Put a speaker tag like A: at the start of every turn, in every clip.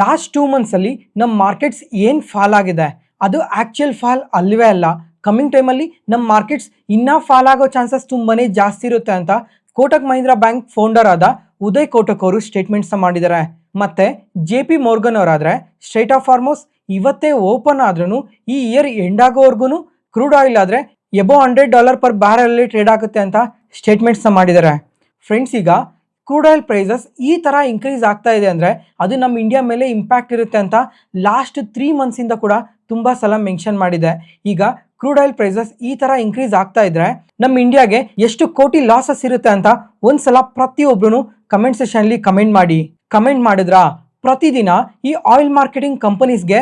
A: Last 2 ಮಂತ್ಸಲ್ಲಿ ನಮ್ಮ markets ಏನು fall ಆಗಿದೆ ಅದು ಆ್ಯಕ್ಚುಯಲ್ ಫಾಲ್ ಅಲ್ಲವೇ ಅಲ್ಲ. ಕಮ್ಮಿಂಗ್ ಟೈಮಲ್ಲಿ ನಮ್ಮ ಮಾರ್ಕೆಟ್ಸ್ ಇನ್ನೂ ಫಾಲ್ ಆಗೋ ಚಾನ್ಸಸ್ ತುಂಬಾ ಜಾಸ್ತಿ ಇರುತ್ತೆ ಅಂತ ಕೋಟಕ್ ಮಹೀಂದ್ರಾ ಬ್ಯಾಂಕ್ ಫೌಂಡರ್ ಆದ ಉದಯ್ ಕೋಟಕ್ ಅವರು ಸ್ಟೇಟ್ಮೆಂಟ್ಸ್ನ ಮಾಡಿದ್ದಾರೆ. ಮತ್ತು JP Morgan ಅವರಾದರೆ ಸ್ಟ್ರೈಟ್ ಆಫ್ ಫಾರ್ಮೋಸ್ ಇವತ್ತೇ ಓಪನ್ ಆದ್ರೂ ಈ ಇಯರ್ ಎಂಡ್ ಆಗೋವರೆಗೂ ಕ್ರೂಡ್ ಆಯಿಲ್ ಆದರೆ ಎಬೋ $100 ಪರ್ ಬ್ಯಾರಲಲ್ಲಿ ಟ್ರೇಡ್ ಆಗುತ್ತೆ ಅಂತ ಸ್ಟೇಟ್ಮೆಂಟ್ಸ್ನ ಮಾಡಿದ್ದಾರೆ. ಫ್ರೆಂಡ್ಸ್, ಈಗ ಕ್ರೂಡ್ ಆಯಿಲ್ ಪ್ರೈಸಸ್ ಈ ಥರ ಇನ್ಕ್ರೀಸ್ ಆಗ್ತಾ ಇದೆ ಅಂದರೆ ಅದು ನಮ್ಮ ಇಂಡಿಯಾ ಮೇಲೆ ಇಂಪ್ಯಾಕ್ಟ್ ಇರುತ್ತೆ ಅಂತ ಲಾಸ್ಟ್ 3 ಮಂತ್ಸಿಂದ ಕೂಡ ತುಂಬ ಸಲ ಮೆನ್ಷನ್ ಮಾಡಿದೆ. ಈಗ ಕ್ರೂಡ್ ಆಯಿಲ್ ಪ್ರೈಸಸ್ ಈ ಥರ ಇನ್ಕ್ರೀಸ್ ಆಗ್ತಾ ಇದ್ರೆ ನಮ್ಮ ಇಂಡಿಯಾಗೆ ಎಷ್ಟು ಕೋಟಿ ಲಾಸಸ್ ಇರುತ್ತೆ ಅಂತ ಒಂದ್ಸಲ ಪ್ರತಿಯೊಬ್ಬರು ಕಮೆಂಟ್ ಸೆಷನ್ಲಿ ಕಮೆಂಟ್ ಮಾಡಿ. ಕಮೆಂಟ್ ಮಾಡಿದ್ರಾ? ಪ್ರತಿದಿನ ಈ ಆಯಿಲ್ ಮಾರ್ಕೆಟಿಂಗ್ ಕಂಪನೀಸ್ಗೆ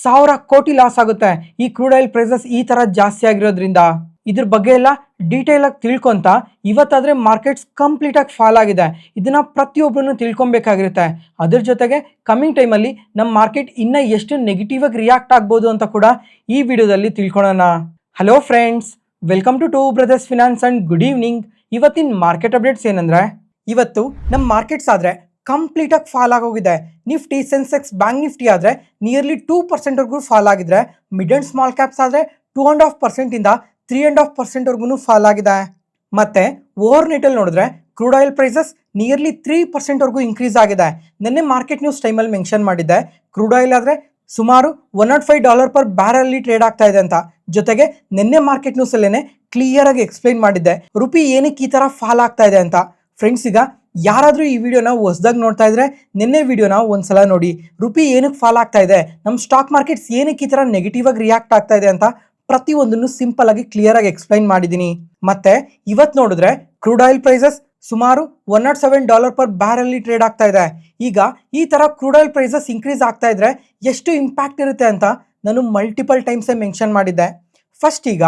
A: 1000 ಕೋಟಿ ಲಾಸ್ ಆಗುತ್ತೆ ಈ ಕ್ರೂಡ್ ಆಯಿಲ್ ಪ್ರೈಸಸ್ ಈ ಥರ ಜಾಸ್ತಿ ಆಗಿರೋದ್ರಿಂದ. ಇದ್ರ ಬಗ್ಗೆ ಎಲ್ಲ ಡೀಟೇಲ್ ಆಗಿ ತಿಳ್ಕೊಂತ ಇವತ್ತಾದರೆ ಮಾರ್ಕೆಟ್ಸ್ ಕಂಪ್ಲೀಟಾಗಿ ಫಾಲ್ ಆಗಿದೆ. ಇದನ್ನ ಪ್ರತಿಯೊಬ್ಬರೂ ತಿಳ್ಕೊಬೇಕಾಗಿರುತ್ತೆ. ಅದ್ರ ಜೊತೆಗೆ ಕಮ್ಮಿಂಗ್ ಟೈಮಲ್ಲಿ ನಮ್ಮ ಮಾರ್ಕೆಟ್ ಇನ್ನೂ ಎಷ್ಟು ನೆಗೆಟಿವ್ ಆಗಿ ರಿಯಾಕ್ಟ್ ಆಗ್ಬೋದು ಅಂತ ಕೂಡ ಈ ವಿಡಿಯೋದಲ್ಲಿ ತಿಳ್ಕೊಳ್ಳೋಣ. Hello friends, welcome to brothers finance and good evening. ಇವತ್ತಿನ ಮಾರ್ಕೆಟ್ ಅಪ್ಡೇಟ್ಸ್ ಏನಂದರೆ, ಇವತ್ತು ನಮ್ಮ ಮಾರ್ಕೆಟ್ಸ್ ಆದರೆ ಕಂಪ್ಲೀಟಾಗಿ ಫಾಲ್ ಆಗೋಗಿದೆ. ನಿಫ್ಟಿ, ಸೆನ್ಸೆಕ್ಸ್, ಬ್ಯಾಂಕ್ ನಿಫ್ಟಿ ಆದರೆ ನಿಯರ್ಲಿ 2%ವರೆಗೂ ಫಾಲ್ ಆಗಿದ್ರೆ, ಮಿಡ್ ಆ್ಯಂಡ್ ಸ್ಮಾಲ್ ಕ್ಯಾಪ್ಸ್ ಆದರೆ 2.5%ಇಂದ 3.5%ವರೆಗೂ ಫಾಲ್ ಆಗಿದೆ. ಮತ್ತು ಓವರ್ ನೈಟಲ್ಲಿ ನೋಡಿದ್ರೆ ಕ್ರೂಡ್ ಆಯಿಲ್ ಪ್ರೈಸಸ್ ನಿಯರ್ಲಿ 3%ವರೆಗೂ ಇನ್ಕ್ರೀಸ್ ಆಗಿದೆ. ನಿನ್ನೆ ಮಾರ್ಕೆಟ್ ನ್ಯೂಸ್ ಟೈಮಲ್ಲಿ ಮೆನ್ಷನ್ ಮಾಡಿದ್ದೆ, ಕ್ರೂಡ್ ಆಯಿಲ್ ಆದರೆ ಸುಮಾರು $105 ಪರ್ ಬ್ಯಾರಲ್ಲಿ ಟ್ರೇಡ್ ಆಗ್ತಾ ಇದೆ ಅಂತ. ಜೊತೆಗೆ ನಿನ್ನೆ ಮಾರ್ಕೆಟ್ ನ್ಯೂಸಲ್ಲೇ ಕ್ಲಿಯರಾಗಿ ಎಕ್ಸ್ಪ್ಲೈನ್ ಮಾಡಿದ್ದೆ ರುಪಿ ಏನಕ್ಕೆ ಈ ಥರ ಫಾಲ್ ಆಗ್ತಾ ಇದೆ ಅಂತ. ಫ್ರೆಂಡ್ಸ್, ಈಗ ಯಾರಾದರೂ ಈ ವಿಡಿಯೋನ ಹೊಸದಾಗಿ ನೋಡ್ತಾ ಇದ್ರೆ ನಿನ್ನೆ ವಿಡಿಯೋನ ಒಂದ್ಸಲ ನೋಡಿ. ರುಪಿ ಏನಕ್ಕೆ ಫಾಲ್ ಆಗ್ತಾ ಇದೆ, ನಮ್ಮ ಸ್ಟಾಕ್ ಮಾರ್ಕೆಟ್ಸ್ ಏನಕ್ಕೆ ಈ ಥರ ನೆಗೆಟಿವ್ ಆಗಿ ರಿಯಾಕ್ಟ್ ಆಗ್ತಾ ಇದೆ ಅಂತ ಪ್ರತಿಯೊಂದನ್ನು ಸಿಂಪಲ್ ಆಗಿ ಕ್ಲಿಯರ್ ಆಗಿ ಎಕ್ಸ್ಪ್ಲೈನ್ ಮಾಡಿದ್ದೀನಿ. ಮತ್ತೆ ಇವತ್ತು ನೋಡಿದ್ರೆ ಕ್ರೂಡ್ ಆಯಿಲ್ ಪ್ರೈಸಸ್ ಸುಮಾರು $107 ಪರ್ ಬ್ಯಾರಲ್ಲಿ ಟ್ರೇಡ್ ಆಗ್ತಾ ಇದೆ. ಈಗ ಈ ಥರ ಕ್ರೂಡ್ ಆಯಿಲ್ ಪ್ರೈಸಸ್ ಇನ್ಕ್ರೀಸ್ ಆಗ್ತಾ ಇದ್ರೆ ಎಷ್ಟು ಇಂಪ್ಯಾಕ್ಟ್ ಇರುತ್ತೆ ಅಂತ ನಾನು ಮಲ್ಟಿಪಲ್ ಟೈಮ್ಸೇ ಮೆನ್ಷನ್ ಮಾಡಿದ್ದೆ. ಫಸ್ಟ್, ಈಗ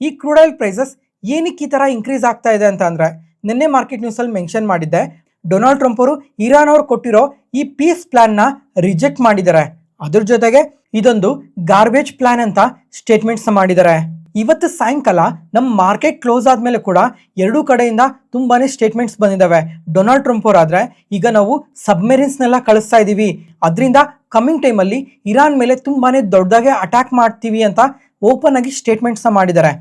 A: ಈ ಕ್ರೂಡ್ ಆಯಿಲ್ ಪ್ರೈಸಸ್ ಏನಕ್ಕೆ ಈ ಥರ ಇನ್ಕ್ರೀಸ್ ಆಗ್ತಾ ಇದೆ ಅಂತ ಅಂದರೆ, ನಿನ್ನೆ ಮಾರ್ಕೆಟ್ ನ್ಯೂಸಲ್ಲಿ ಮೆನ್ಷನ್ ಮಾಡಿದ್ದೆ, ಡೊನಾಲ್ಡ್ ಟ್ರಂಪ್ ಅವರು ಇರಾನ್ ಅವ್ರು ಕೊಟ್ಟಿರೋ ಈ ಪೀಸ್ ಪ್ಲಾನ್ನ ರಿಜೆಕ್ಟ್ ಮಾಡಿದ್ದಾರೆ. ಅದ್ರ ಜೊತೆಗೆ ಇದೊಂದು ಗಾರ್ಬೇಜ್ ಪ್ಲಾನ್ ಅಂತ ಸ್ಟೇಟ್ಮೆಂಟ್ಸ್ ಮಾಡಿದ್ದಾರೆ. ಇವತ್ತು ಸಾಯಂಕಾಲ ನಮ್ಮ ಮಾರ್ಕೆಟ್ ಕ್ಲೋಸ್ ಆದಮೇಲೆ ಕೂಡ ಎರಡೂ ಕಡೆಯಿಂದ ತುಂಬಾನೇ ಸ್ಟೇಟ್ಮೆಂಟ್ಸ್ ಬಂದಿದ್ದಾವೆ. ಡೊನಾಲ್ಡ್ ಟ್ರಂಪ್ ಅವರಾದರೆ ಈಗ ನಾವು ಸಬ್ಮೆರಿನ್ಸ್ನೆಲ್ಲ ಕಳಿಸ್ತಾ ಇದ್ದೀವಿ, ಅದರಿಂದ ಕಮ್ಮಿಂಗ್ ಟೈಮಲ್ಲಿ ಇರಾನ್ ಮೇಲೆ ತುಂಬಾನೇ ದೊಡ್ಡದಾಗೆ ಅಟ್ಯಾಕ್ ಮಾಡ್ತೀವಿ ಅಂತ ಓಪನ್ ಆಗಿ ಸ್ಟೇಟ್ಮೆಂಟ್ಸ್ನ ಮಾಡಿದ್ದಾರೆ.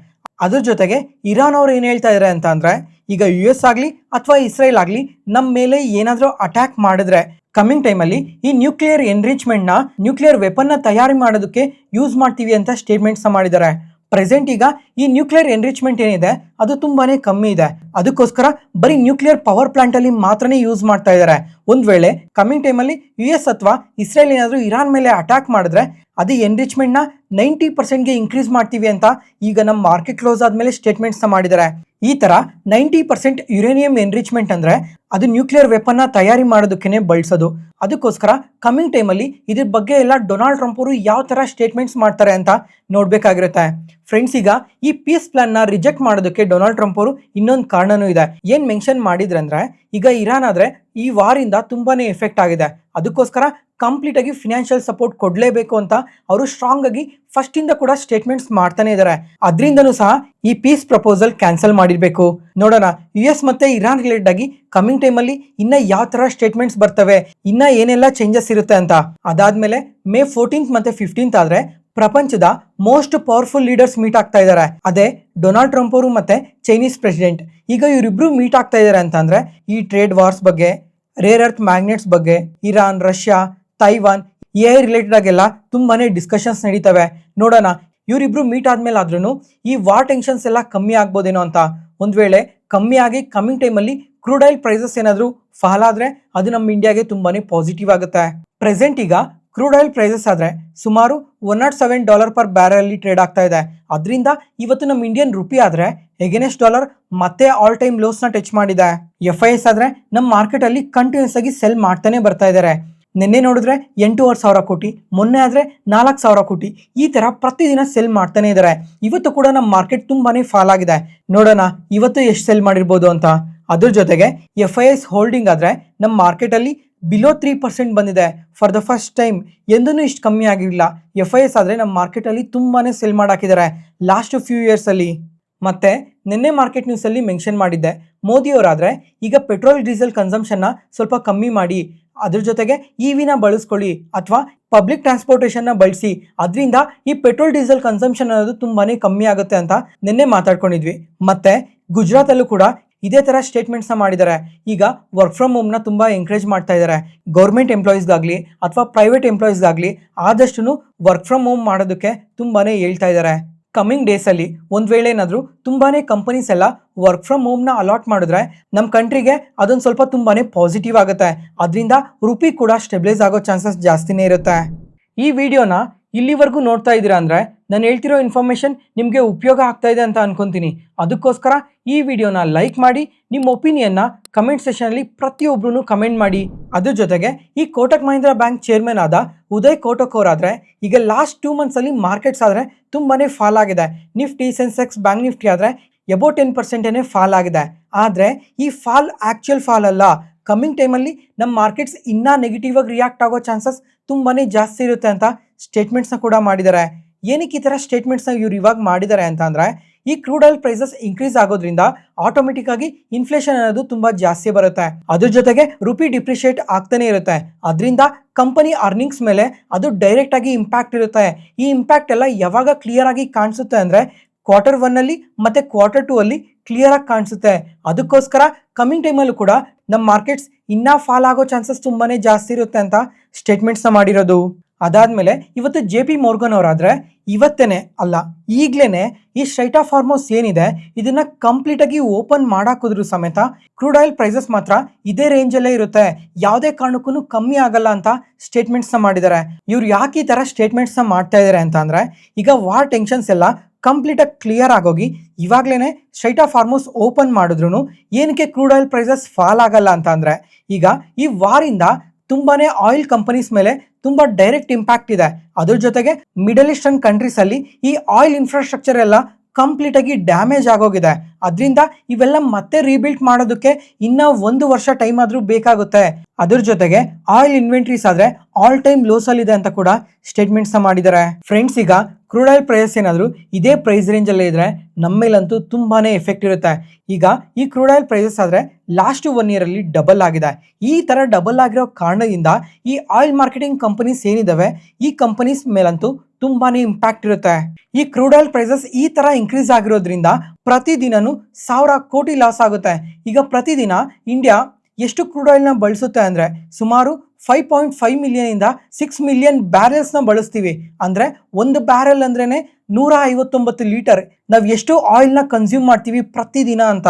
A: ಅದ್ರ ಜೊತೆಗೆ ಇರಾನ್ ಅವ್ರು ಏನು ಹೇಳ್ತಾ ಇದ್ದಾರೆ ಅಂತ ಅಂದರೆ, ಈಗ US ಆಗಲಿ ಅಥವಾ ಇಸ್ರೇಲ್ ಆಗಲಿ ನಮ್ಮ ಮೇಲೆ ಏನಾದರೂ ಅಟ್ಯಾಕ್ ಮಾಡಿದ್ರೆ ಕಮ್ಮಿಂಗ್ ಟೈಮಲ್ಲಿ ಈ ನ್ಯೂಕ್ಲಿಯರ್ ಎನ್ರಿಚ್ಮೆಂಟ್ನ, ನ್ಯೂಕ್ಲಿಯರ್ ವೆಪನ್ನ ತಯಾರಿ ಮಾಡೋದಕ್ಕೆ ಯೂಸ್ ಮಾಡ್ತೀವಿ ಅಂತ ಸ್ಟೇಟ್ಮೆಂಟ್ಸ್ನ ಮಾಡಿದ್ದಾರೆ. ಪ್ರೆಸೆಂಟ್ ಈಗ ಈ ನ್ಯೂಕ್ಲಿಯರ್ ಎನ್ರಿಚ್ಮೆಂಟ್ ಏನಿದೆ ಅದು ತುಂಬಾನೇ ಕಮ್ಮಿ ಇದೆ. ಅದಕ್ಕೋಸ್ಕರ ಬರೀ ನ್ಯೂಕ್ಲಿಯರ್ ಪವರ್ ಪ್ಲಾಂಟಲ್ಲಿ ಮಾತ್ರನೇ ಯೂಸ್ ಮಾಡ್ತಾ ಇದ್ದಾರೆ. ಒಂದು ವೇಳೆ ಕಮ್ಮಿಂಗ್ ಟೈಮಲ್ಲಿ US ಅಥವಾ ಇಸ್ರೇಲ್ ಏನಾದರೂ ಇರಾನ್ ಮೇಲೆ ಅಟ್ಯಾಕ್ ಮಾಡಿದ್ರೆ ಅದು ಎನ್ರಿಚ್ಮೆಂಟ್ನ 90%ಗೆ ಇನ್ಕ್ರೀಸ್ ಮಾಡ್ತೀವಿ ಅಂತ ಈಗ ನಮ್ಮ ಮಾರ್ಕೆಟ್ ಕ್ಲೋಸ್ ಆದಮೇಲೆ ಸ್ಟೇಟ್ಮೆಂಟ್ಸ್ನ ಮಾಡಿದ್ದಾರೆ. ಈ ಥರ 90% ಯುರೇನಿಯಂ ಎನ್ರಿಚ್ಮೆಂಟ್ ಅಂದರೆ ಅದು ನ್ಯೂಕ್ಲಿಯರ್ ವೆಪನ್ನ ತಯಾರಿ ಮಾಡೋದಕ್ಕೇ ಬಳಸೋದು. ಅದಕ್ಕೋಸ್ಕರ ಕಮ್ಮಿಂಗ್ ಟೈಮಲ್ಲಿ ಇದ್ರ ಬಗ್ಗೆ ಎಲ್ಲ ಡೊನಾಲ್ಡ್ ಟ್ರಂಪ್ ಅವರು ಯಾವ ಥರ ಸ್ಟೇಟ್ಮೆಂಟ್ಸ್ ಮಾಡ್ತಾರೆ ಅಂತ ನೋಡಬೇಕಾಗಿರುತ್ತೆ. ಫ್ರೆಂಡ್ಸ್, ಈಗ ಈ ಪೀಸ್ ಪ್ಲಾನ್ನ ರಿಜೆಕ್ಟ್ ಮಾಡೋದಕ್ಕೆ ಡೊನಾಲ್ಡ್ ಟ್ರಂಪ್ ಅವರು ಇನ್ನೊಂದು ಕಾರಣನೂ ಇದೆ. ಏನು ಮೆನ್ಷನ್ ಮಾಡಿದ್ರೆ ಅಂದರೆ, ಈಗ ಇರಾನ್ ಆದರೆ ಈ ವಾರಿಂದ ತುಂಬಾನೇ ಎಫೆಕ್ಟ್ ಆಗಿದೆ, ಅದಕ್ಕೋಸ್ಕರ ಕಂಪ್ಲೀಟ್ ಆಗಿ ಫಿನಾನ್ಷಿಯಲ್ ಸಪೋರ್ಟ್ ಕೊಡಲೇಬೇಕು ಅಂತ ಅವರು ಸ್ಟ್ರಾಂಗ್ ಆಗಿ ಫಸ್ಟಿಂದ ಕೂಡ ಸ್ಟೇಟ್ಮೆಂಟ್ಸ್ ಮಾಡ್ತಾನೆ ಇದ್ದಾರೆ. ಅದರಿಂದನೂ ಸಹ ಈ ಪೀಸ್ ಪ್ರಪೋಸಲ್ ಕ್ಯಾನ್ಸಲ್ ಮಾಡಿರಬೇಕು. ನೋಡೋಣ US ಮತ್ತೆ ಇರಾನ್ ರಿಲೇಟೆಡ್ ಆಗಿ ಕಮ್ಮಿಂಗ್ ಟೈಮಲ್ಲಿ ಇನ್ನ ಯಾವ ತರ ಸ್ಟೇಟ್ಮೆಂಟ್ಸ್ ಬರ್ತವೆ, ಇನ್ನ ಏನೆಲ್ಲ ಚೇಂಜಸ್ ಇರುತ್ತೆ ಅಂತ. ಅದಾದ್ಮೇಲೆ May 14th ಮತ್ತೆ 15th ಆದ್ರೆ ಪ್ರಪಂಚದ ಮೋಸ್ಟ್ ಪವರ್ಫುಲ್ ಲೀಡರ್ಸ್ ಮೀಟ್ ಆಗ್ತಾ ಇದ್ದಾರೆ. ಅದೇ ಡೊನಾಲ್ಡ್ ಟ್ರಂಪ್ ಅವರು ಮತ್ತೆ ಚೈನೀಸ್ ಪ್ರೆಸಿಡೆಂಟ್. ಈಗ ಇವರಿಬ್ರು ಮೀಟ್ ಆಗ್ತಾ ಇದ್ದಾರೆ ಅಂತ ಅಂದ್ರೆ ಈ ಟ್ರೇಡ್ ವಾರ್ಸ್ ಬಗ್ಗೆ, ರೇರ್ ಅರ್ತ್ ಮ್ಯಾಗ್ನೆಟ್ಸ್ ಬಗ್ಗೆ, Iran, Russia, Taiwan, AI related ಆಗೆಲ್ಲ ತುಂಬಾನೇ ಡಿಸ್ಕಷನ್ಸ್ ನಡೀತವೆ. ನೋಡೋಣ ಇವರಿಬ್ರು ಮೀಟ್ ಆದ್ಮೇಲೆ ಆದ್ರೂ ಈ ವಾರ್ ಟೆನ್ಷನ್ಸ್ ಎಲ್ಲ ಕಮ್ಮಿ ಆಗ್ಬೋದೇನೋ ಅಂತ. ಒಂದ್ ವೇಳೆ ಕಮ್ಮಿ ಆಗಿ ಕಮ್ಮಿಂಗ್ ಟೈಮಲ್ಲಿ ಕ್ರೂಡ್ ಆಯಿಲ್ ಪ್ರೈಸಸ್ ಏನಾದರೂ ಫಾಲ್ ಆದ್ರೆ ಅದು ನಮ್ಮ ಇಂಡಿಯಾಗೆ ತುಂಬಾನೇ ಪಾಸಿಟಿವ್ ಆಗುತ್ತೆ. ಪ್ರೆಸೆಂಟ್ ಈಗ ಕ್ರೂಡ್ ಆಯಿಲ್ ಪ್ರೈಸಸ್ ಆದರೆ ಸುಮಾರು $107 ಪರ್ ಬ್ಯಾರಲ್ಲಿ ಟ್ರೇಡ್ ಆಗ್ತಾ ಇದೆ. ಅದರಿಂದ ಇವತ್ತು ನಮ್ಮ ಇಂಡಿಯನ್ ರುಪಿ ಆದರೆ ಎಗೇನೆಸ್ಟ್ ಡಾಲರ್ ಮತ್ತೆ ಆಲ್ ಟೈಮ್ ಲೋಸ್ನ ಟಚ್ ಮಾಡಿದೆ. FIS ಆದರೆ ನಮ್ಮ ಮಾರ್ಕೆಟಲ್ಲಿ ಕಂಟಿನ್ಯೂಸ್ ಆಗಿ ಸೆಲ್ ಮಾಡ್ತಾನೆ ಬರ್ತಾ ಇದ್ದಾರೆ. ನಿನ್ನೆ ನೋಡಿದ್ರೆ 8,500 ಕೋಟಿ, ಮೊನ್ನೆ ಆದರೆ 4,000 ಕೋಟಿ, ಈ ಥರ ಪ್ರತಿದಿನ ಸೆಲ್ ಮಾಡ್ತಾನೆ ಇದ್ದಾರೆ. ಇವತ್ತು ಕೂಡ ನಮ್ಮ ಮಾರ್ಕೆಟ್ ತುಂಬಾನೇ ಫಾಲ್ ಆಗಿದೆ. ನೋಡೋಣ ಇವತ್ತು ಎಷ್ಟು ಸೆಲ್ ಮಾಡಿರ್ಬೋದು ಅಂತ. ಅದ್ರ ಜೊತೆಗೆ FIS ಹೋಲ್ಡಿಂಗ್ ಆದರೆ ನಮ್ಮ ಮಾರ್ಕೆಟಲ್ಲಿ ಬಿಲೋ 3% ಬಂದಿದೆ ಫಾರ್ ದ ಫಸ್ಟ್ ಟೈಮ್. ಎಂದೂ ಇಷ್ಟು ಕಮ್ಮಿ ಆಗಿರಲಿಲ್ಲ. FIS ಆದರೆ ನಮ್ಮ ಮಾರ್ಕೆಟಲ್ಲಿ ತುಂಬಾನೇ ಸೆಲ್ ಮಾಡಾಕಿದ್ದಾರೆ ಲಾಸ್ಟ್ ಫ್ಯೂ ಇಯರ್ಸಲ್ಲಿ. ಮತ್ತೆ ನಿನ್ನೆ ಮಾರ್ಕೆಟ್ ನ್ಯೂಸಲ್ಲಿ ಮೆನ್ಷನ್ ಮಾಡಿದ್ದೆ, ಮೋದಿ ಅವರಾದರೆ ಈಗ ಪೆಟ್ರೋಲ್ ಡೀಸೆಲ್ ಕನ್ಸಂಪ್ಷನ್ನ ಸ್ವಲ್ಪ ಕಮ್ಮಿ ಮಾಡಿ, ಅದ್ರ ಜೊತೆಗೆ ಇವಿನ ಬಳಸ್ಕೊಳ್ಳಿ ಅಥವಾ ಪಬ್ಲಿಕ್ ಟ್ರಾನ್ಸ್ಪೋರ್ಟೇಷನ್ನ ಬಳಸಿ. ಅದರಿಂದ ಈ ಪೆಟ್ರೋಲ್ ಡೀಸೆಲ್ ಕನ್ಸಂಪ್ಷನ್ ಅನ್ನೋದು ತುಂಬಾನೇ ಕಮ್ಮಿ ಆಗುತ್ತೆ ಅಂತ ನಿನ್ನೆ ಮಾತಾಡ್ಕೊಂಡಿದ್ವಿ. ಮತ್ತೆ ಗುಜರಾತಲ್ಲೂ ಕೂಡ ಇದೇ ತರ ಸ್ಟೇಟ್ಮೆಂಟ್ಸ್ನ ಮಾಡಿದ್ದಾರೆ. ಈಗ ವರ್ಕ್ ಫ್ರಮ್ ಹೋಮ್ನ ತುಂಬಾ ಎಂಕರೇಜ್ ಮಾಡ್ತಾ ಇದ್ದಾರೆ. ಗೌರ್ಮೆಂಟ್ ಎಂಪ್ಲಾಯೀಸ್ಗಾಗಲಿ ಅಥವಾ ಪ್ರೈವೇಟ್ ಎಂಪ್ಲಾಯೀಸ್ಗಾಗಲಿ ಆದಷ್ಟು ವರ್ಕ್ ಫ್ರಮ್ ಹೋಮ್ ಮಾಡೋದಕ್ಕೆ ತುಂಬಾನೇ ಹೇಳ್ತಾ ಇದ್ದಾರೆ. ಕಮಿಂಗ್ ಡೇಸಲ್ಲಿ ಒಂದು ವೇಳೆ ಏನಾದರೂ ತುಂಬಾನೇ ಕಂಪನೀಸ್ ಎಲ್ಲ ವರ್ಕ್ ಫ್ರಮ್ ಹೋಮ್ನ ಅಲಾಟ್ ಮಾಡಿದ್ರೆ ನಮ್ಮ ಕಂಟ್ರಿಗೆ ಅದೊಂದು ಸ್ವಲ್ಪ ತುಂಬಾನೇ ಪಾಸಿಟಿವ್ ಆಗುತ್ತೆ. ಅದರಿಂದ ರುಪಿ ಕೂಡ ಸ್ಟೆಬಿಲೈಸ್ ಆಗೋ ಚಾನ್ಸಸ್ ಜಾಸ್ತಿನೇ ಇರುತ್ತೆ. ಈ ವಿಡಿಯೋನ ಇಲ್ಲಿವರೆಗೂ ನೋಡ್ತಾ ಇದ್ದೀರಾ ಅಂದರೆ ನಾನು ಹೇಳ್ತಿರೋ ಇನ್ಫಾರ್ಮೇಷನ್ ನಿಮಗೆ ಉಪಯೋಗ ಆಗ್ತಾ ಇದೆ ಅಂತ ಅನ್ಕೊಂತೀನಿ. ಅದಕ್ಕೋಸ್ಕರ ಈ ವಿಡಿಯೋನ ಲೈಕ್ ಮಾಡಿ, ನಿಮ್ಮ ಒಪಿನಿಯನ್ನ ಕಮೆಂಟ್ ಸೆಷನಲ್ಲಿ ಪ್ರತಿಯೊಬ್ಬರೂ ಕಮೆಂಟ್ ಮಾಡಿ. ಅದ್ರ ಜೊತೆಗೆ ಈ ಕೋಟಕ್ ಮಹೀಂದ್ರಾ ಬ್ಯಾಂಕ್ ಚೇರ್ಮನ್ ಆದ ಉದಯ್ ಕೋಟಕ್ ಅವರಾದರೆ ಈಗ ಲಾಸ್ಟ್ 2 ಮಂತ್ಸಲ್ಲಿ ಮಾರ್ಕೆಟ್ಸ್ ಆದರೆ ತುಂಬಾ ಫಾಲ್ ಆಗಿದೆ. ನಿಫ್ಟಿ, ಸೆನ್ಸೆಕ್ಸ್, ಬ್ಯಾಂಕ್ ನಿಫ್ಟಿ ಆದರೆ ಎಬೋ 10% ಫಾಲ್ ಆಗಿದೆ. ಆದರೆ ಈ ಫಾಲ್ ಆ್ಯಕ್ಚುಯಲ್ ಫಾಲ್ ಅಲ್ಲ. ಕಮ್ಮಿಂಗ್ ಟೈಮಲ್ಲಿ ನಮ್ಮ ಮಾರ್ಕೆಟ್ಸ್ ಇನ್ನೂ ನೆಗೆಟಿವ್ ಆಗಿ ರಿಯಾಕ್ಟ್ ಆಗೋ ಚಾನ್ಸಸ್ ತುಂಬಾ ಜಾಸ್ತಿ ಇರುತ್ತೆ ಅಂತ ಸ್ಟೇಟ್ಮೆಂಟ್ಸ್ನ ಕೂಡ ಮಾಡಿದ್ದಾರೆ. ಏನಕ್ಕೆ ಈ ಥರ ಸ್ಟೇಟ್ಮೆಂಟ್ಸ್ನ ಇವ್ರು ಇವಾಗ ಮಾಡಿದ್ದಾರೆ ಅಂತ ಅಂದರೆ ಈ ಕ್ರೂಡ್ ಆಯಿಲ್ ಪ್ರೈಸಸ್ ಇನ್ಕ್ರೀಸ್ ಆಗೋದ್ರಿಂದ ಆಟೋಮೆಟಿಕ್ ಆಗಿ ಇನ್ಫ್ಲೇಷನ್ ಅನ್ನೋದು ತುಂಬ ಜಾಸ್ತಿ ಬರುತ್ತೆ. ಅದ್ರ ಜೊತೆಗೆ ರುಪಿ ಡಿಪ್ರಿಷಿಯೇಟ್ ಆಗ್ತಾನೆ ಇರುತ್ತೆ. ಅದರಿಂದ ಕಂಪನಿ ಅರ್ನಿಂಗ್ಸ್ ಮೇಲೆ ಅದು ಡೈರೆಕ್ಟ್ ಆಗಿ ಇಂಪ್ಯಾಕ್ಟ್ ಇರುತ್ತೆ. ಈ ಇಂಪ್ಯಾಕ್ಟ್ ಎಲ್ಲ ಯಾವಾಗ ಕ್ಲಿಯರ್ ಆಗಿ ಕಾಣಿಸುತ್ತೆ ಅಂದರೆ Q1 ಅಲ್ಲಿ ಮತ್ತು Q2 ಅಲ್ಲಿ ಕ್ಲಿಯರ್ ಆಗಿ ಕಾಣಿಸುತ್ತೆ. ಅದಕ್ಕೋಸ್ಕರ ಕಮಿಂಗ್ ಟೈಮಲ್ಲೂ ಕೂಡ ನಮ್ಮ ಮಾರ್ಕೆಟ್ಸ್ ಇನ್ನೂ ಫಾಲ್ ಆಗೋ ಚಾನ್ಸಸ್ ತುಂಬಾ ಜಾಸ್ತಿ ಇರುತ್ತೆ ಅಂತ ಸ್ಟೇಟ್ಮೆಂಟ್ಸ್ನ ಮಾಡಿರೋದು. ಅದಾದಮೇಲೆ ಇವತ್ತು JP Morgan ಅವರಾದರೆ ಇವತ್ತೇನೆ ಅಲ್ಲ ಈಗಲೇ ಈ ಸ್ಟ್ರೈಟ್ ಆಫ್ ಹಾರ್ಮೋಸ್ ಏನಿದೆ ಇದನ್ನು ಕಂಪ್ಲೀಟಾಗಿ ಓಪನ್ ಮಾಡಾಕಿದ್ರು ಸಮೇತ ಕ್ರೂಡ್ ಆಯಿಲ್ ಪ್ರೈಸಸ್ ಮಾತ್ರ ಇದೇ ರೇಂಜಲ್ಲೇ ಇರುತ್ತೆ, ಯಾವುದೇ ಕಾರಣಕ್ಕೂ ಕಮ್ಮಿ ಆಗಲ್ಲ ಅಂತ ಸ್ಟೇಟ್ಮೆಂಟ್ಸ್ನ ಮಾಡಿದ್ದಾರೆ. ಇವ್ರು ಯಾಕೆ ಈ ಥರ ಸ್ಟೇಟ್ಮೆಂಟ್ಸ್ನ ಮಾಡ್ತಾ ಇದ್ದಾರೆ ಅಂತ ಅಂದರೆ ಈಗ ವಾರ್ ಟೆನ್ಷನ್ಸ್ ಎಲ್ಲ ಕಂಪ್ಲೀಟಾಗಿ ಕ್ಲಿಯರ್ ಆಗೋಗಿ ಇವಾಗಲೇ ಸ್ಟ್ರೈಟ್ ಆಫ್ ಹಾರ್ಮೋಸ್ ಓಪನ್ ಮಾಡಿದ್ರು ಏನಕ್ಕೆ ಕ್ರೂಡ್ ಆಯಿಲ್ ಪ್ರೈಸಸ್ ಫಾಲ್ ಆಗಲ್ಲ ಅಂತ ಅಂದರೆ ಈಗ ಈ ವಾರಿಂದ ತುಂಬಾನೇ ಆಯಿಲ್ ಕಂಪನೀಸ್ ಮೇಲೆ ತುಂಬ ಡೈರೆಕ್ಟ್ ಇಂಪ್ಯಾಕ್ಟ್ ಇದೆ. ಅದ್ರ ಜೊತೆಗೆ ಮಿಡಲ್ ಈಸ್ಟರ್ನ್ ಕಂಟ್ರೀಸಲ್ಲಿ ಈ ಆಯಿಲ್ ಇನ್ಫ್ರಾಸ್ಟ್ರಕ್ಚರ್ ಎಲ್ಲ ಕಂಪ್ಲೀಟಾಗಿ ಡ್ಯಾಮೇಜ್ ಆಗೋಗಿದೆ. ಅದರಿಂದ ಇವೆಲ್ಲ ಮತ್ತೆ ರೀಬಿಲ್ಡ್ ಮಾಡೋದಕ್ಕೆ ಇನ್ನೂ 1 ವರ್ಷ ಟೈಮ್ ಆದರೂ ಬೇಕಾಗುತ್ತೆ. ಅದ್ರ ಜೊತೆಗೆ ಆಯಿಲ್ ಇನ್ವೆಂಟ್ರೀಸ್ ಆದರೆ ಆಲ್ ಟೈಮ್ ಲೋಸಲ್ಲಿದೆ ಅಂತ ಕೂಡ ಸ್ಟೇಟ್ಮೆಂಟ್ಸ್ನ ಮಾಡಿದ್ದಾರೆ. ಫ್ರೆಂಡ್ಸ್, ಈಗ ಕ್ರೂಡ್ ಆಯಿಲ್ ಪ್ರೈಸ್ ಏನಾದರೂ ಇದೇ ಪ್ರೈಸ್ ರೇಂಜಲ್ಲೇ ಇದ್ದರೆ ನಮ್ಮ ಮೇಲಂತೂ ತುಂಬಾ ಎಫೆಕ್ಟ್ ಇರುತ್ತೆ. ಈಗ ಈ ಕ್ರೂಡ್ ಆಯಿಲ್ ಪ್ರೈಸಸ್ ಆದರೆ ಲಾಸ್ಟ್ 1 ಇಯರಲ್ಲಿ ಡಬಲ್ ಆಗಿದೆ. ಈ ಥರ ಡಬಲ್ ಆಗಿರೋ ಕಾರಣದಿಂದ ಈ ಆಯಿಲ್ ಮಾರ್ಕೆಟಿಂಗ್ ಕಂಪನೀಸ್ ಏನಿದ್ದಾವೆ ಈ ಕಂಪನೀಸ್ ಮೇಲಂತೂ ತುಂಬಾ ಇಂಪ್ಯಾಕ್ಟ್ ಇರುತ್ತೆ. ಈ ಕ್ರೂಡ್ ಆಯಿಲ್ ಪ್ರೈಸಸ್ ಈ ಥರ ಇನ್ಕ್ರೀಸ್ ಆಗಿರೋದ್ರಿಂದ ಪ್ರತಿದಿನನೂ 1000 ಕೋಟಿ ಲಾಸ್ ಆಗುತ್ತೆ. ಈಗ ಪ್ರತಿದಿನ ಇಂಡಿಯಾ ಎಷ್ಟು ಕ್ರೂಡ್ ಆಯಿಲ್ನ ಬಳಸುತ್ತೆ ಅಂದರೆ ಸುಮಾರು 5.5 ಮಿಲಿಯನಿಂದ 6 ಮಿಲಿಯನ್ ಬ್ಯಾರೆಲ್ಸ್ನ ಬಳಸ್ತೀವಿ. ಅಂದರೆ ಒಂದು ಬ್ಯಾರೆಲ್ ಅಂದ್ರೇ 159 ಲೀಟರ್. ನಾವು ಎಷ್ಟು ಆಯಿಲ್ನ ಕನ್ಸ್ಯೂಮ್ ಮಾಡ್ತೀವಿ ಪ್ರತಿದಿನ ಅಂತ.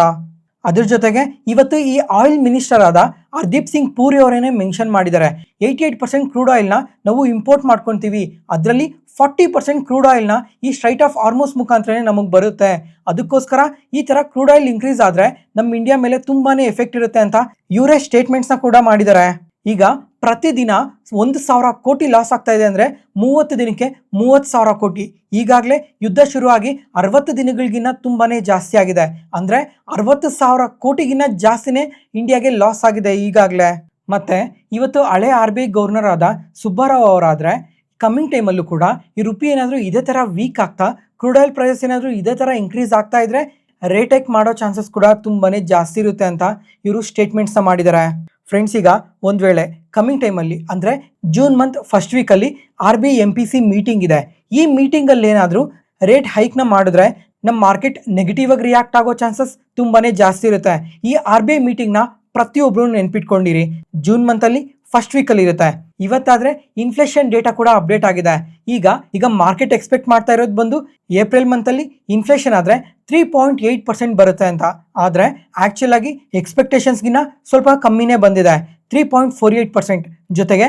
A: ಅದ್ರ ಜೊತೆಗೆ ಇವತ್ತು ಈ ಆಯಿಲ್ ಮಿನಿಸ್ಟರ್ ಆದ ಹರ್ದೀಪ್ ಸಿಂಗ್ ಪೂರಿ ಅವರೇನೆ ಮೆನ್ಷನ್ ಮಾಡಿದ್ದಾರೆ 88% ಕ್ರೂಡ್ ಆಯಿಲ್ನ ನಾವು ಇಂಪೋರ್ಟ್ ಮಾಡ್ಕೊತೀವಿ, ಅದರಲ್ಲಿ 40% ಕ್ರೂಡ್ ಆಯಿಲ್ನ ಈ ಸ್ಟ್ರೈಟ್ ಆಫ್ ಹಾರ್ಮೋಸ್ ಮುಖಾಂತರನೇ ನಮಗೆ ಬರುತ್ತೆ. ಅದಕ್ಕೋಸ್ಕರ ಈ ಥರ ಕ್ರೂಡ್ ಆಯಿಲ್ ಇನ್ಕ್ರೀಸ್ ಆದರೆ ನಮ್ಮ ಇಂಡಿಯಾ ಮೇಲೆ ತುಂಬಾ ಎಫೆಕ್ಟ್ ಇರುತ್ತೆ ಅಂತ ಇವರೇ ಸ್ಟೇಟ್ಮೆಂಟ್ಸ್ನ ಕೂಡ ಮಾಡಿದ್ದಾರೆ. ಈಗ ಪ್ರತಿದಿನ 1,000 ಕೋಟಿ ಲಾಸ್ ಆಗ್ತಾ ಇದೆ ಅಂದರೆ 30 ದಿನಕ್ಕೆ 30,000 ಕೋಟಿ. ಈಗಾಗಲೇ ಯುದ್ಧ ಶುರುವಾಗಿ 60 ದಿನಗಳಿಗಿನ್ನ ತುಂಬಾ ಜಾಸ್ತಿ ಆಗಿದೆ. ಅಂದರೆ 60,000 ಕೋಟಿಗಿನ್ನ ಜಾಸ್ತಿನೇ ಇಂಡಿಯಾಗೆ ಲಾಸ್ ಆಗಿದೆ ಈಗಾಗಲೇ. ಮತ್ತು ಇವತ್ತು ಹಳೆ RBI ಗವರ್ನರ್ ಆದ ಸುಬ್ಬರಾವ್ ಅವರಾದರೆ ಕಮ್ಮಿಂಗ್ ಟೈಮಲ್ಲೂ ಕೂಡ ಈ ರುಪಿ ಏನಾದರೂ ಇದೇ ಥರ ವೀಕ್ ಆಗ್ತಾ ಕ್ರೂಡ್ ಆಯಿಲ್ ಪ್ರೈಸಸ್ ಏನಾದರೂ ಇದೇ ಥರ ಇನ್ಕ್ರೀಸ್ ಆಗ್ತಾ ಇದ್ದರೆ ರೇಟ್ ಹೈಕ್ ಮಾಡೋ ಚಾನ್ಸಸ್ ಕೂಡ ತುಂಬಾ ಜಾಸ್ತಿ ಇರುತ್ತೆ ಅಂತ ಇವರು ಸ್ಟೇಟ್ಮೆಂಟ್ಸ್ನ ಮಾಡಿದ್ದಾರೆ. ಫ್ರೆಂಡ್ಸ್, ಈಗ ಒಂದು ವೇಳೆ ಕಮ್ಮಿಂಗ್ ಟೈಮಲ್ಲಿ ಅಂದರೆ ಜೂನ್ ಮಂತ್ ಫಸ್ಟ್ ವೀಕಲ್ಲಿ RBI MPC ಮೀಟಿಂಗ್ ಇದೆ. ಈ ಮೀಟಿಂಗಲ್ಲಿ ಏನಾದರೂ ರೇಟ್ ಹೈಕ್ನ ಮಾಡಿದ್ರೆ ನಮ್ಮ ಮಾರ್ಕೆಟ್ ನೆಗೆಟಿವ್ ಆಗಿ ರಿಯಾಕ್ಟ್ ಆಗೋ ಚಾನ್ಸಸ್ ತುಂಬಾ ಜಾಸ್ತಿ ಇರುತ್ತೆ. ಈ RBI ಮೀಟಿಂಗ್ನ ಪ್ರತಿಯೊಬ್ಬರು ನೆನ್ಪಿಟ್ಕೊಂಡಿರಿ. ಜೂನ್ ಮಂತಲ್ಲಿ ಫಸ್ಟ್ ವೀಕಲ್ಲಿ ಇರುತ್ತೆ. ಇವತ್ತಾದರೆ ಇನ್ಫ್ಲೇಷನ್ ಡೇಟಾ ಕೂಡ ಅಪ್ಡೇಟ್ ಆಗಿದೆ. ಈಗ ಮಾರ್ಕೆಟ್ ಎಕ್ಸ್ಪೆಕ್ಟ್ ಮಾಡ್ತಾ ಇರೋದು ಬಂದು ಏಪ್ರಿಲ್ ಮಂತಲ್ಲಿ ಇನ್ಫ್ಲೇಷನ್ ಆದರೆ 3.8% ಬರುತ್ತೆ ಅಂತ. ಆದರೆ ಆ್ಯಕ್ಚುಲ್ ಆಗಿ ಎಕ್ಸ್ಪೆಕ್ಟೇಷನ್ಸ್ಗಿನ್ನ ಸ್ವಲ್ಪ ಕಮ್ಮಿನೇ ಬಂದಿದೆ, 3.48%. ಜೊತೆಗೆ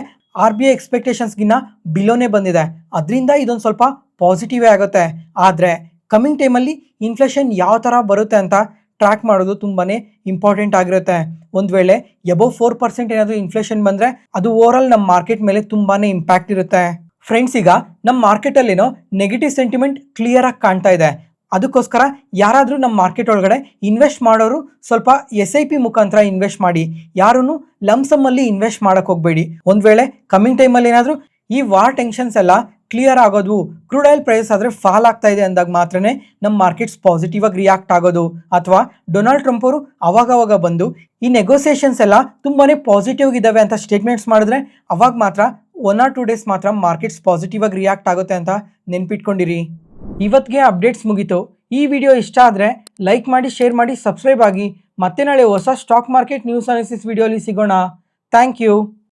A: RBI ಎಕ್ಸ್ಪೆಕ್ಟೇಷನ್ಸ್ಗಿನ್ನ ಬಿಲೋನೇ ಬಂದಿದೆ. ಅದರಿಂದ ಇದೊಂದು ಸ್ವಲ್ಪ ಪಾಸಿಟಿವೇ ಆಗುತ್ತೆ. ಆದರೆ ಕಮ್ಮಿಂಗ್ ಟೈಮಲ್ಲಿ ಇನ್ಫ್ಲೇಷನ್ ಯಾವ ಥರ ಬರುತ್ತೆ ಅಂತ ಟ್ರ್ಯಾಕ್ ಮಾಡೋದು ತುಂಬಾ ಇಂಪಾರ್ಟೆಂಟ್ ಆಗಿರುತ್ತೆ. ಒಂದು ವೇಳೆ ಎಬೋ 4% ಏನಾದರೂ ಇನ್ಫ್ಲೇಷನ್ ಬಂದರೆ ಅದು ಓವರಾಲ್ ನಮ್ಮ ಮಾರ್ಕೆಟ್ ಮೇಲೆ ತುಂಬಾ ಇಂಪ್ಯಾಕ್ಟ್ ಇರುತ್ತೆ. ಫ್ರೆಂಡ್ಸ್, ಈಗ ನಮ್ಮ ಮಾರ್ಕೆಟಲ್ಲೇನೋ ನೆಗೆಟಿವ್ ಸೆಂಟಿಮೆಂಟ್ ಕ್ಲಿಯರ್ ಆಗಿ ಕಾಣ್ತಾ ಇದೆ. ಅದಕ್ಕೋಸ್ಕರ ಯಾರಾದರೂ ನಮ್ಮ ಮಾರ್ಕೆಟ್ ಒಳಗಡೆ ಇನ್ವೆಸ್ಟ್ ಮಾಡೋರು ಸ್ವಲ್ಪ SIP ಮುಖಾಂತರ ಇನ್ವೆಸ್ಟ್ ಮಾಡಿ. ಯಾರೂ ಲಮ್ಸಮ್ಮಲ್ಲಿ ಇನ್ವೆಸ್ಟ್ ಮಾಡೋಕ್ಕೆ ಹೋಗಬೇಡಿ. ಒಂದು ವೇಳೆ ಕಮ್ಮಿಂಗ್ ಟೈಮಲ್ಲಿ ಏನಾದರೂ ಈ ವಾರ್ ಟೆನ್ಷನ್ಸ್ ಎಲ್ಲ ಕ್ಲಿಯರ್ ಆಗೋದು, ಕ್ರೂಡ್ ಆಯಿಲ್ ಪ್ರೈಸ್ ಆದರೆ ಫಾಲ್ ಆಗ್ತಾ ಇದೆ ಅಂದಾಗ ಮಾತ್ರನೇ ನಮ್ಮ ಮಾರ್ಕೆಟ್ಸ್ ಪಾಸಿಟಿವ್ ಆಗಿ ರಿಯಾಕ್ಟ್ ಆಗೋದು, ಅಥವಾ ಡೊನಾಲ್ಡ್ ಟ್ರಂಪ್ ಅವರು ಅವಾಗವಾಗ ಬಂದು ಈ ನೆಗೋಸಿಯೇಷನ್ಸ್ ಎಲ್ಲ ತುಂಬಾನೇ ಪಾಸಿಟಿವ್ ಇದಾವೆ ಅಂತ ಸ್ಟೇಟ್ಮೆಂಟ್ಸ್ ಮಾಡಿದ್ರೆ ಅವಾಗ ಮಾತ್ರ 1 or 2 ಡೇಸ್ ಮಾತ್ರ ಮಾರ್ಕೆಟ್ಸ್ ಪಾಸಿಟಿವ್ ಆಗಿ ರಿಯಾಕ್ಟ್ ಆಗುತ್ತೆ ಅಂತ ನೆನ್ಪಿಟ್ಕೊಂಡಿರಿ. ಇವತ್ತಿಗೆ ಅಪ್ಡೇಟ್ಸ್ ಮುಗೀತು. ಈ ವಿಡಿಯೋ ಇಷ್ಟ ಆದರೆ ಲೈಕ್ ಮಾಡಿ, ಶೇರ್ ಮಾಡಿ, ಸಬ್ಸ್ಕ್ರೈಬ್ ಆಗಿ. ಮತ್ತೆ ನಾಳೆ ಹೊಸ ಸ್ಟಾಕ್ ಮಾರ್ಕೆಟ್ ನ್ಯೂಸ್ ಅನಾಲಿಸಿಸ್ ವಿಡಿಯೋಲಿ ಸಿಗೋಣ. Thank you.